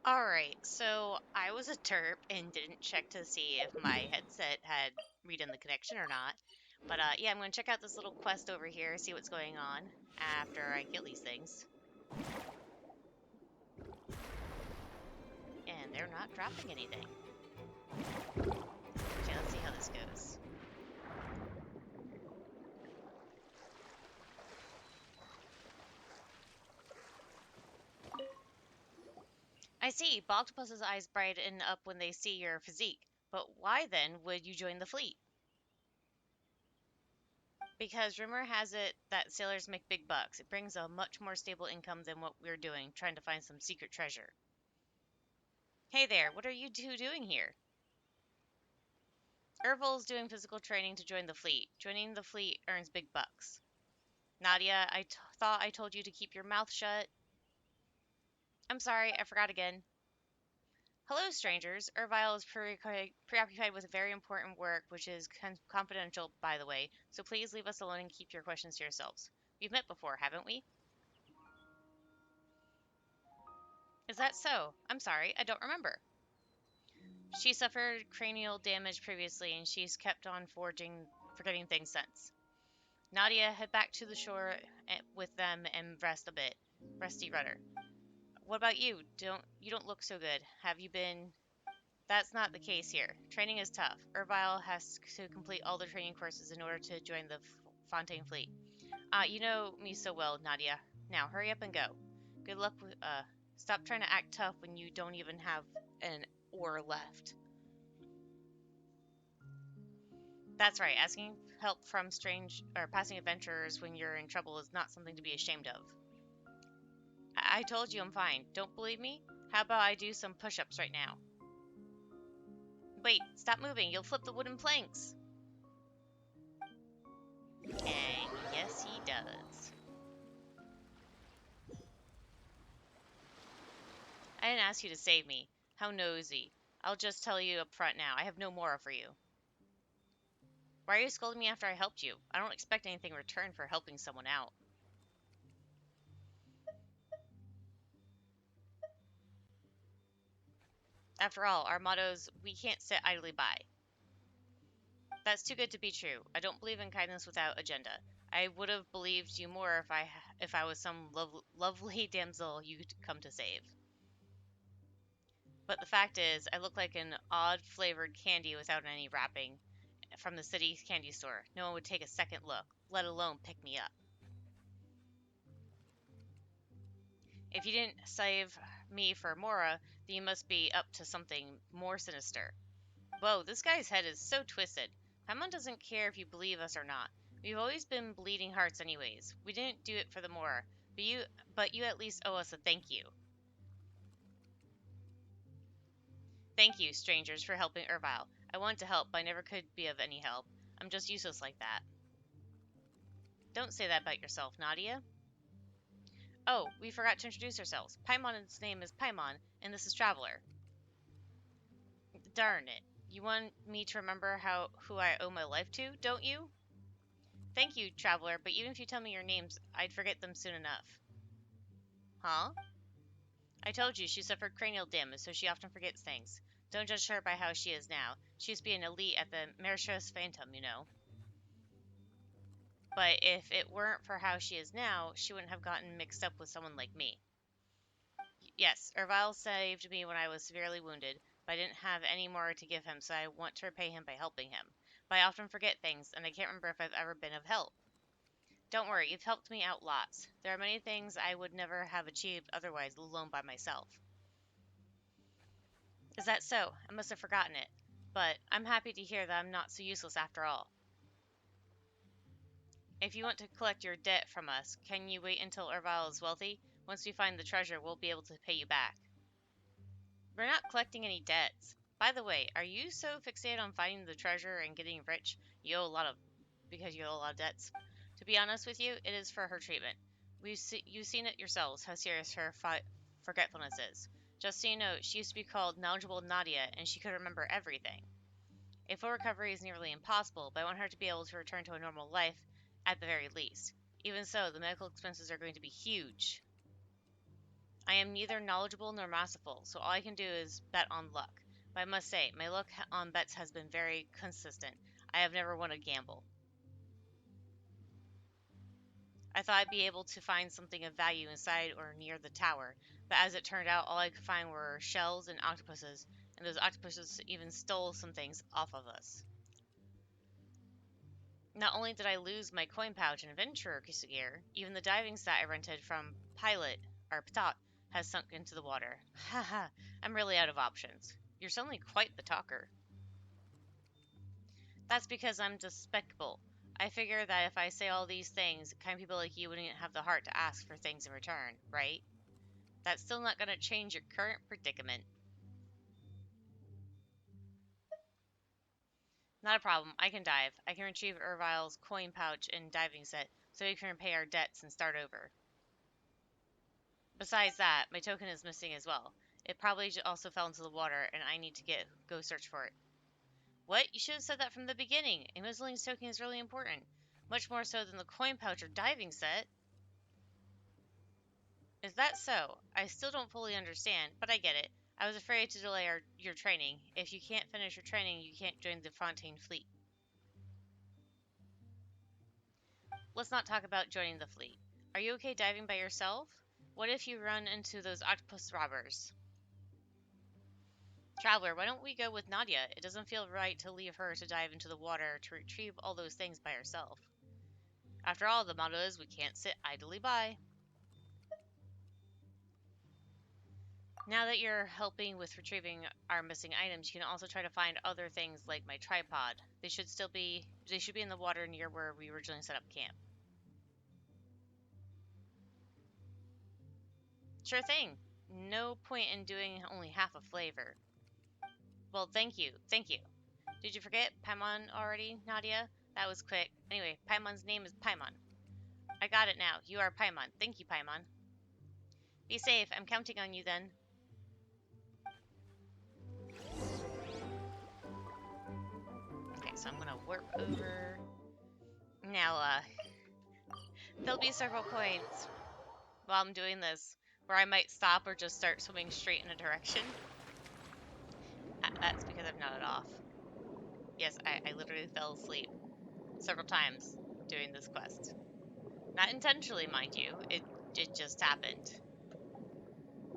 Alright, so I was a derp and didn't check to see if my headset had redone the connection or not. But yeah, I'm gonna check out this little quest over here, see what's going on after I kill these things. And they're not dropping anything. Okay, let's see how this goes. I see, Octopus's eyes brighten up when they see your physique. But why then would you join the fleet? Because rumor has it that sailors make big bucks. It brings a much more stable income than what we're doing, trying to find some secret treasure. Hey there, what are you two doing here? Ervil's doing physical training to join the fleet. Joining the fleet earns big bucks. Nadia, thought I told you to keep your mouth shut. I'm sorry, I forgot again. Hello, strangers. Ervile is preoccupied with very important work, which is confidential, by the way, so please leave us alone and keep your questions to yourselves. We've met before, haven't we? Is that so? I'm sorry, I don't remember. She suffered cranial damage previously, and she's kept on forgetting things since. Nadia, head back to the shore with them and rest a bit. Rusty Rudder. What about you? You don't look so good. Have you been? That's not the case here. Training is tough. Ervile has to complete all the training courses in order to join the Fontaine fleet. You know me so well, Nadia. Now hurry up and go. Good luck with. Stop trying to act tough when you don't even have an oar left. That's right. Asking help from strange or passing adventurers when you're in trouble is not something to be ashamed of. I told you I'm fine. Don't believe me? How about I do some push-ups right now? Wait, stop moving. You'll flip the wooden planks. And yes, he does. I didn't ask you to save me. How nosy. I'll just tell you up front now. I have no more for you. Why are you scolding me after I helped you? I don't expect anything in return for helping someone out. After all, our motto's we can't sit idly by. That's too good to be true. I don't believe in kindness without agenda. I would have believed you more if I was some lovely damsel you'd come to save. But the fact is, I look like an odd flavored candy without any wrapping from the city candy store. No one would take a second look, let alone pick me up. If you didn't save me for Mora, then you must be up to something more sinister. Whoa, this guy's head is so twisted. Paimon doesn't care if you believe us or not. We've always been bleeding hearts anyways. We didn't do it for the Mora, but you at least owe us a thank you. Thank you, strangers, for helping Ervile. I wanted to help, but I never could be of any help. I'm just useless like that. Don't say that about yourself, Nadia. Oh, we forgot to introduce ourselves. Paimon's name is Paimon, and this is Traveler. Darn it. You want me to remember who I owe my life to, don't you? Thank you, Traveler, but even if you tell me your names, I'd forget them soon enough. Huh? I told you she suffered cranial damage, so she often forgets things. Don't judge her by how she is now. She used to be an elite at the Mauritius Phantom, you know. But if it weren't for how she is now, she wouldn't have gotten mixed up with someone like me. Yes, Ervile saved me when I was severely wounded, but I didn't have any more to give him, so I want to repay him by helping him. But I often forget things, and I can't remember if I've ever been of help. Don't worry, you've helped me out lots. There are many things I would never have achieved otherwise alone by myself. Is that so? I must have forgotten it. But I'm happy to hear that I'm not so useless after all. If you want to collect your debt from us, can you wait until Ervile is wealthy? Once we find the treasure, we'll be able to pay you back. We're not collecting any debts. By the way, are you so fixated on finding the treasure and getting rich because you owe a lot of debts? To be honest with you, it is for her treatment. You've seen it yourselves how serious her forgetfulness is. Just so you know, she used to be called Knowledgeable Nadia, and she could remember everything. A full recovery is nearly impossible, but I want her to be able to return to a normal life at the very least. Even so, the medical expenses are going to be huge. I am neither knowledgeable nor masterful, so all I can do is bet on luck. But I must say, my luck on bets has been very consistent. I have never won a gamble. I thought I'd be able to find something of value inside or near the tower, but as it turned out, all I could find were shells and octopuses, and those octopuses even stole some things off of us. Not only did I lose my coin pouch and adventurer gear, even the diving set I rented from Pilot, or Ptot, has sunk into the water. Haha, I'm really out of options. You're suddenly quite the talker. That's because I'm despicable. I figure that if I say all these things, kind people like you wouldn't have the heart to ask for things in return, right? That's still not gonna change your current predicament. Not a problem. I can dive. I can retrieve Ervile's coin pouch and diving set so we can repay our debts and start over. Besides that, my token is missing as well. It probably also fell into the water, and I need to go search for it. What? You should have said that from the beginning. A Michelin token is really important. Much more so than the coin pouch or diving set. Is that so? I still don't fully understand, but I get it. I was afraid to delay your training. If you can't finish your training, you can't join the Fontaine fleet. Let's not talk about joining the fleet. Are you okay diving by yourself? What if you run into those octopus robbers? Traveler, why don't we go with Nadia? It doesn't feel right to leave her to dive into the water to retrieve all those things by herself. After all, the motto is we can't sit idly by. Now that you're helping with retrieving our missing items, you can also try to find other things like my tripod. They should be in the water near where we originally set up camp. Sure thing. No point in doing only half a flavor. Well, thank you. Thank you. Did you forget Paimon already, Nadia? That was quick. Anyway, Paimon's name is Paimon. I got it now. You are Paimon. Thank you, Paimon. Be safe. I'm counting on you then. Okay, so I'm gonna warp over. Now, there'll be several points while I'm doing this where I might stop or just start swimming straight in a direction. That's because I've nodded off. Yes, I literally fell asleep several times doing this quest. Not intentionally, mind you. It just happened.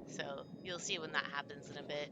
So you'll see when that happens in a bit.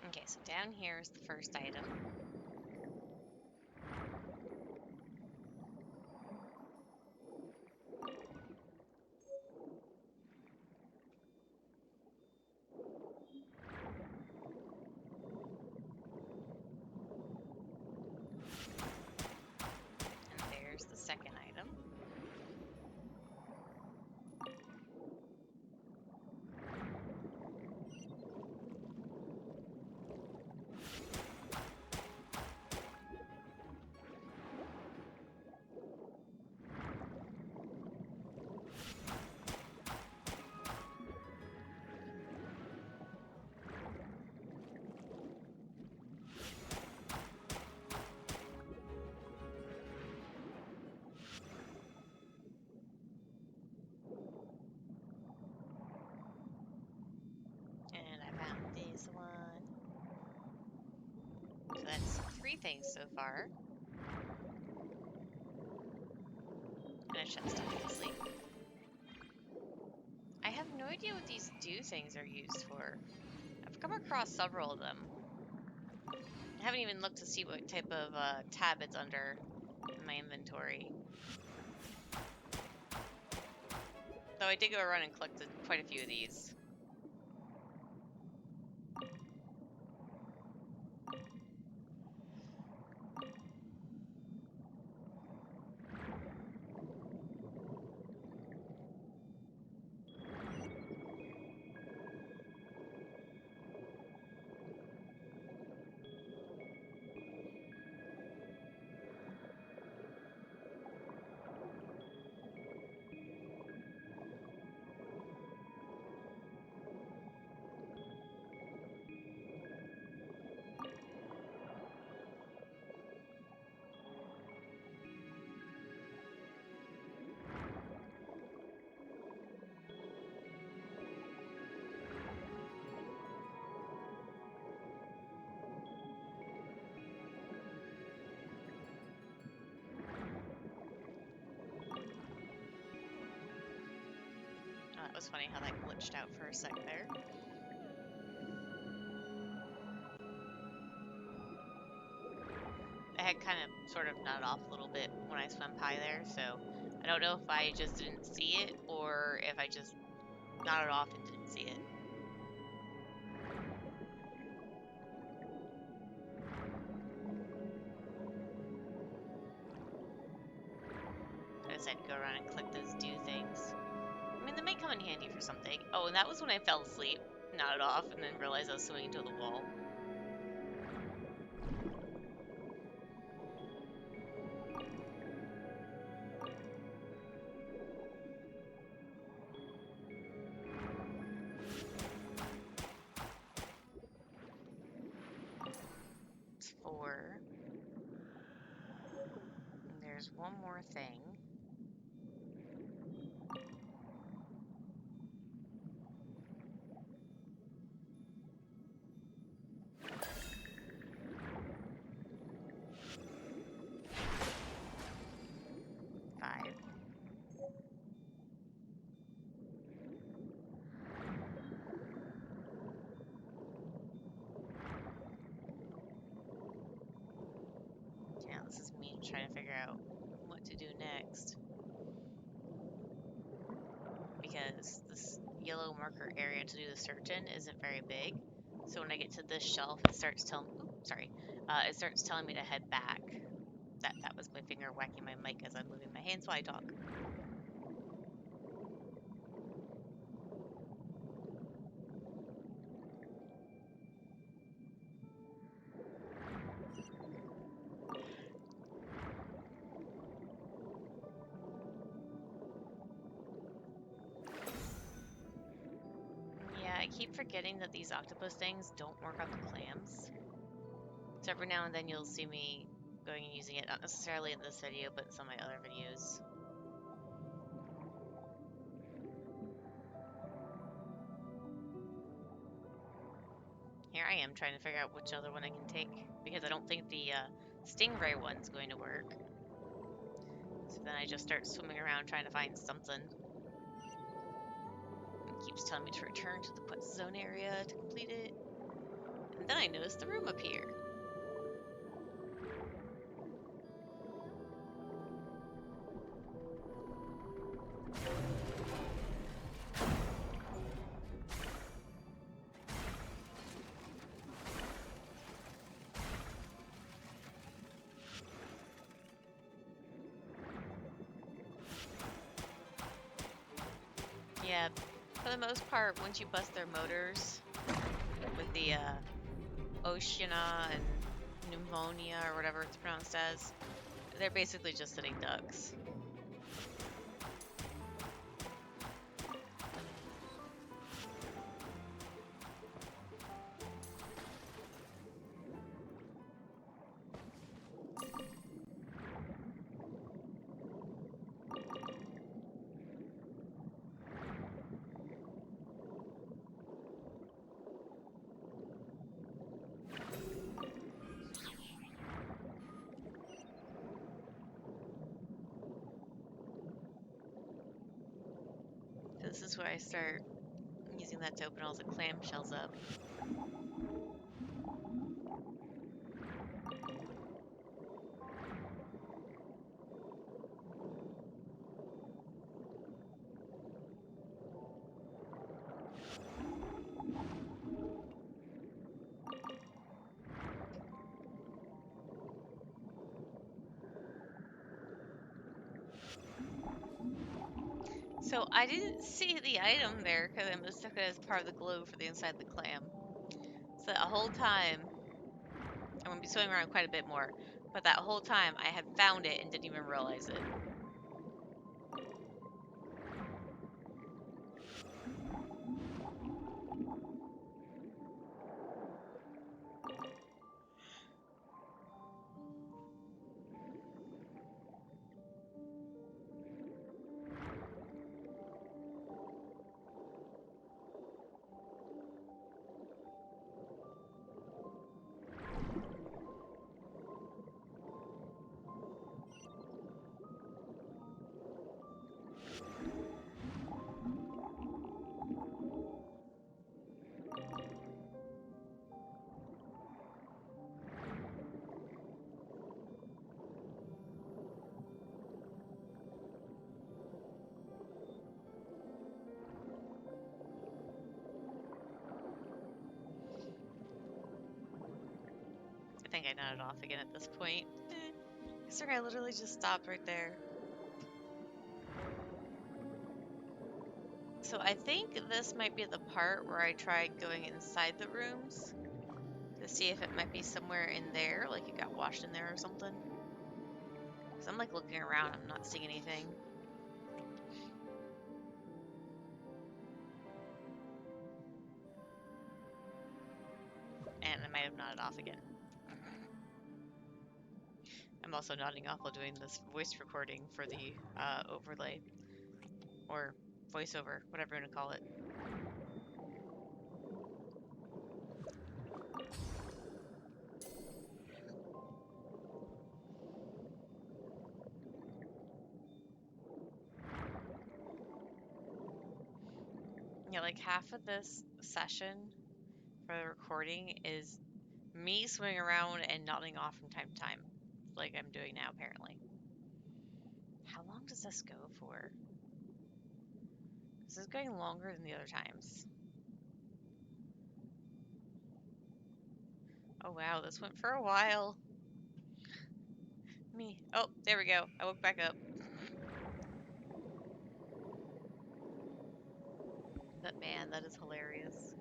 Okay, so down here is the first item. And there's the second item. And I found this one. So that's 3 things so far. And a chest, obviously. I have no idea what these do things are used for. I've come across several of them. I haven't even looked to see what type of tab it's under in my inventory. Though I did go around and collected quite a few of these. was funny how that glitched out for a sec there. I had kind of sort of nodded off a little bit when I swam by there, so I don't know if I just didn't see it or if I just nodded off and didn't see it. I decided to go around and collect those dew things. I mean, they may come in handy for something. Oh, and that was when I fell asleep, nodded off, and then realized I was swimming into the wall. It's 4. And there's one more thing. This is me trying to figure out what to do next. Because this yellow marker area to do the search in isn't very big. So when I get to this shelf, it starts telling it starts telling me to head back. That was my finger whacking my mic as I'm moving my hands while I talk. Yeah, I keep forgetting that these octopus things don't work on the clams. So every now and then you'll see me going and using it, not necessarily in this video, but in some of my other videos. Here I am trying to figure out which other one I can take, because I don't think the stingray one's going to work. So then I just start swimming around trying to find something. It keeps telling me to return to the quest zone area to complete it. And then I notice the room appear. Yeah, for the most part, once you bust their motors with the Oceana and Pneumonia or whatever it's pronounced as, they're basically just sitting ducks. This is where I start using that to open all the clamshells up. So I didn't see the item there because I mistook it as part of the globe for the inside of the clam. So that whole time, I'm going to be swimming around quite a bit more, but that whole time I had found it and didn't even realize it. think I nodded off again at this point. This guy literally just stopped right there. So I think this might be the part where I tried going inside the rooms to see if it might be somewhere in there, like it got washed in there or something. Because I'm like looking around, I'm not seeing anything. And I might have nodded off again. I'm also nodding off while doing this voice recording for the overlay. Or voiceover, whatever you want to call it. Yeah, like half of this session for the recording is me swimming around and nodding off from time to time, like I'm doing now, apparently. How long does this go for? This is going longer than the other times. Oh wow, this went for a while. Oh, there we go. I woke back up. But man, that is hilarious.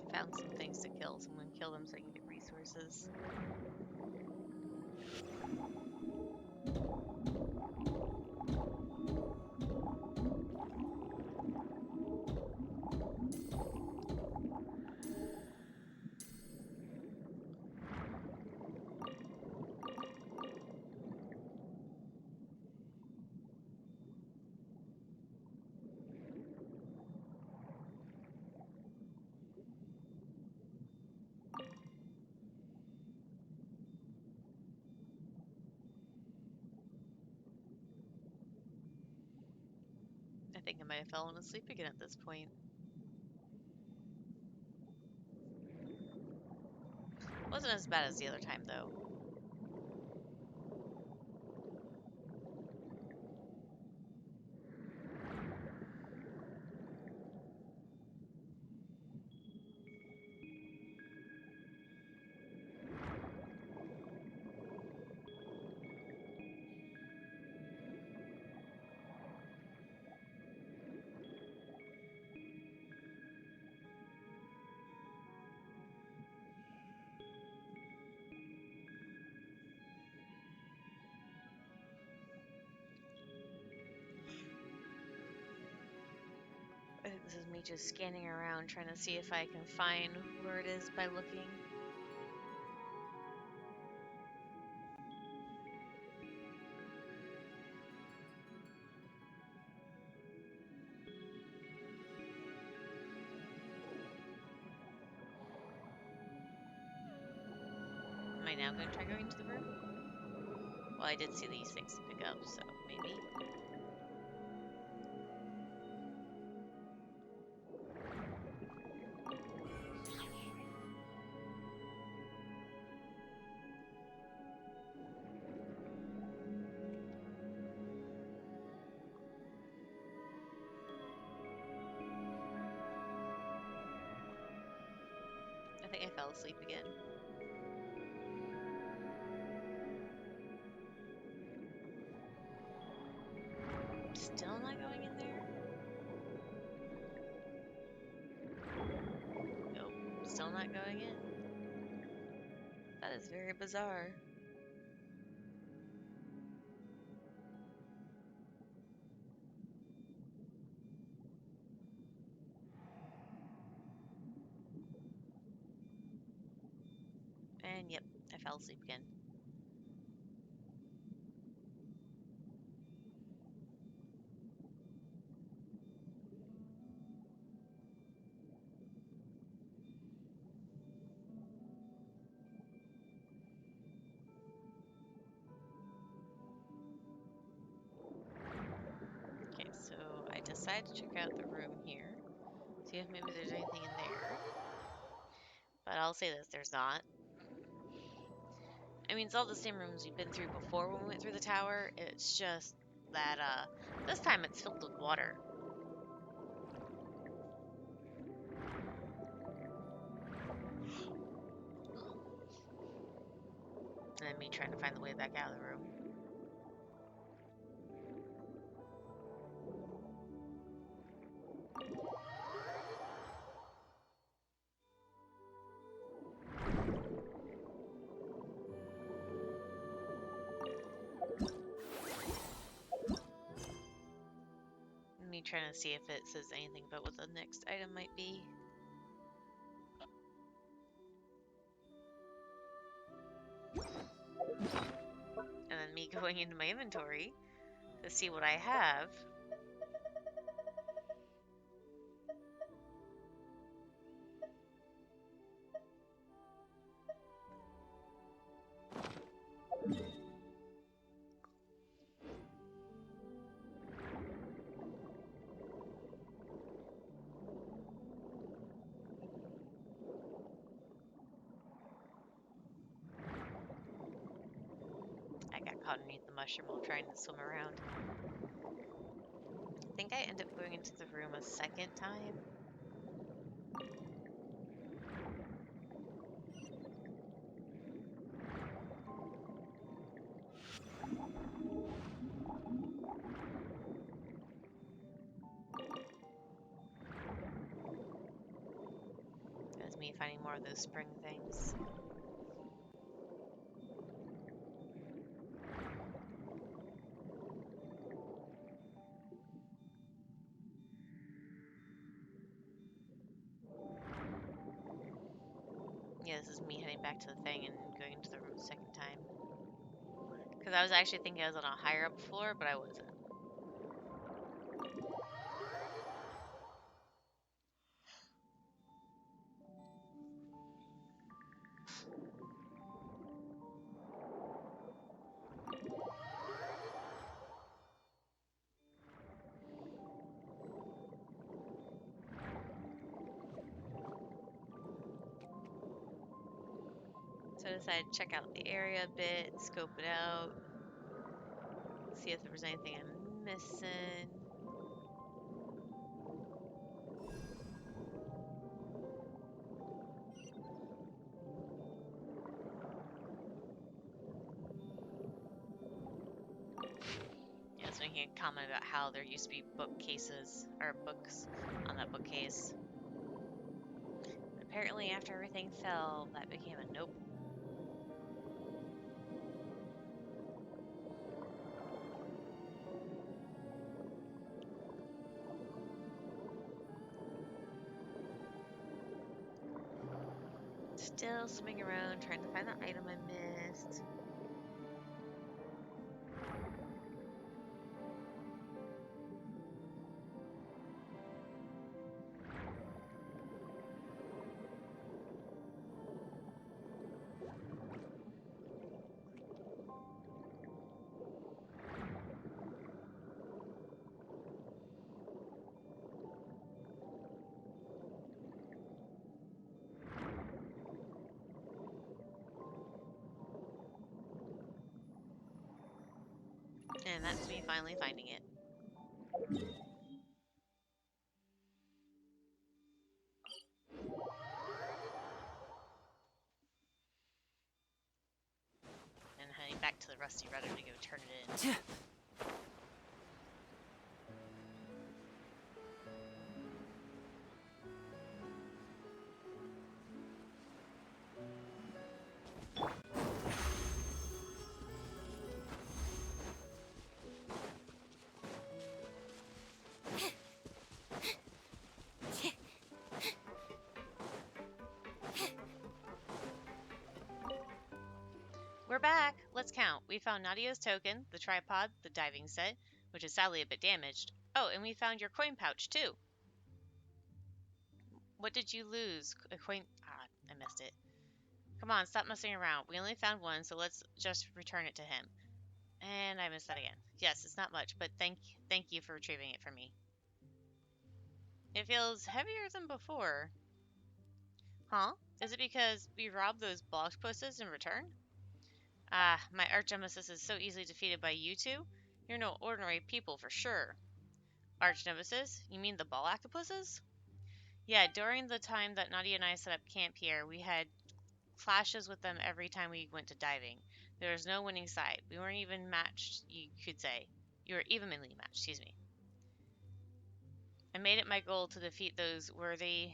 I found some things to kill, so I'm gonna kill them so I can get resources. I think I might have fallen asleep again at this point. Wasn't as bad as the other time, though. I think this is me just scanning around, trying to see if I can find where it is by looking. Am I now going to try going to the room? Well, I did see these things to pick up, so maybe. I think I fell asleep again. Still not going in there? Nope, still not going in. That is very bizarre. And yep, I fell asleep again. Okay, so I decided to check out the room here. See if maybe there's anything in there. But I'll say this, there's not. I mean, it's all the same rooms we've been through before when we went through the tower. It's just that, this time it's filled with water. me trying to find the way back out of the room. Me trying to see if it says anything about what the next item might be. And then me going into my inventory to see what I have. I got caught underneath the mushroom while trying to swim around. I think I end up going into the room a second time. That was me finding more of those spring things. Yeah, this is me heading back to the thing and going into the room a second time. Because I was actually thinking I was on a higher up floor, but I wasn't. So I decided to check out the area a bit, scope it out, see if there was anything I'm missing. Yeah, I was making a comment about how there used to be bookcases, or books on that bookcase. But apparently after everything fell, that became a nope. Still swimming around, trying to find the item I missed. And that's me finally finding it. And heading back to the Rusty Rudder to go turn it in. We're back! Let's count. We found Nadia's token, the tripod, the diving set, which is sadly a bit damaged. Oh, and we found your coin pouch, too. What did you lose? A coin... Ah, I missed it. Come on, stop messing around. We only found one, so let's just return it to him. And I missed that again. Yes, it's not much, but thank you for retrieving it for me. It feels heavier than before. Huh? Is it because we robbed those block posters in return? Ah, my arch nemesis is so easily defeated by you two. You're no ordinary people for sure. Arch nemesis? You mean the ball octopuses? Yeah, during the time that Nadia and I set up camp here, we had clashes with them every time we went to diving. There was no winning side. We weren't even matched, you could say. You were evenly matched, excuse me. I made it my goal to defeat those worthy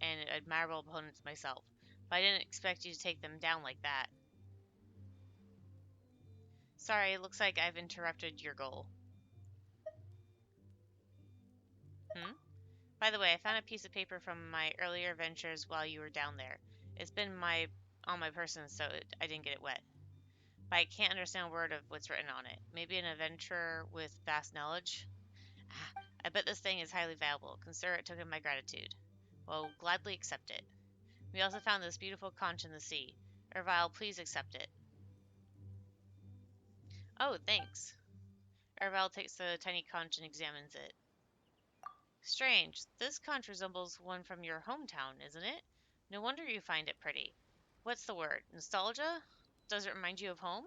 and admirable opponents myself, but I didn't expect you to take them down like that. Sorry, it looks like I've interrupted your goal. By the way, I found a piece of paper from my earlier adventures while you were down there. It's been on my person, so I didn't get it wet. But I can't understand a word of what's written on it. Maybe an adventurer with vast knowledge? I bet this thing is highly valuable. Consider it token of my gratitude. Well, gladly accept it. We also found this beautiful conch in the sea. Ervile, please accept it. Oh, thanks. Ervile takes the tiny conch and examines it. Strange. This conch resembles one from your hometown, isn't it? No wonder you find it pretty. What's the word? Nostalgia? Does it remind you of home?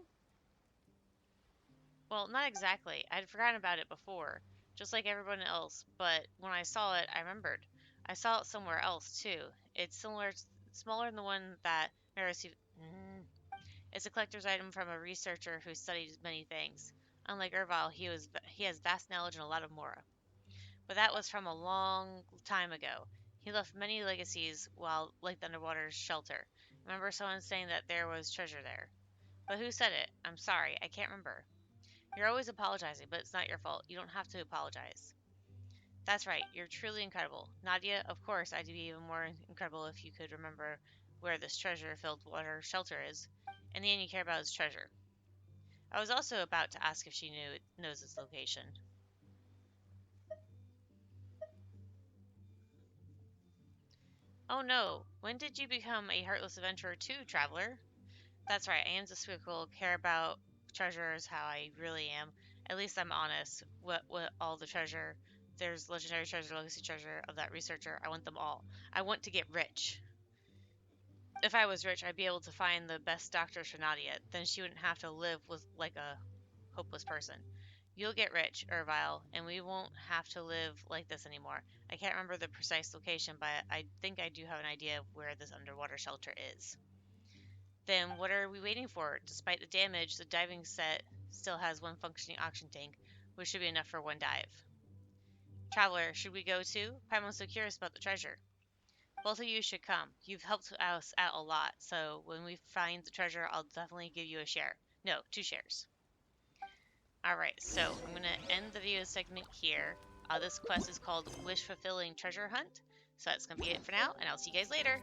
Well, not exactly. I'd forgotten about it before, just like everyone else, but when I saw it, I remembered. I saw it somewhere else, too. It's smaller than the one that Marisi. It's a collector's item from a researcher who studies many things. Unlike Ervile, he has vast knowledge and a lot of Mora. But that was from a long time ago. He left many legacies while like the underwater shelter. Remember someone saying that there was treasure there. But who said it? I'm sorry, I can't remember. You're always apologizing, but it's not your fault. You don't have to apologize. That's right, you're truly incredible. Nadia, of course, I'd be even more incredible if you could remember where this treasure filled water shelter is. In the end, you care about his treasure. I was also about to ask if she knows its location. Oh no, when did you become a heartless adventurer too, traveler? That's right, I am the Squiggle, care about treasures how I really am. At least I'm honest. What all the treasure. There's legendary treasure, legacy treasure of that researcher. I want them all. I want to get rich. If I was rich, I'd be able to find the best doctors for Nadia. Then she wouldn't have to live with like a hopeless person. You'll get rich, Ervile, and we won't have to live like this anymore. I can't remember the precise location, but I think I do have an idea of where this underwater shelter is. Then what are we waiting for? Despite the damage, the diving set still has one functioning oxygen tank, which should be enough for one dive. Traveler, should we go too? Paimon's so curious about the treasure. Both of you should come. You've helped us out a lot, so when we find the treasure, I'll definitely give you a share. No, 2 shares. Alright, so I'm going to end the video segment here. This quest is called Wish Fulfilling Treasure Hunt. So that's going to be it for now, and I'll see you guys later.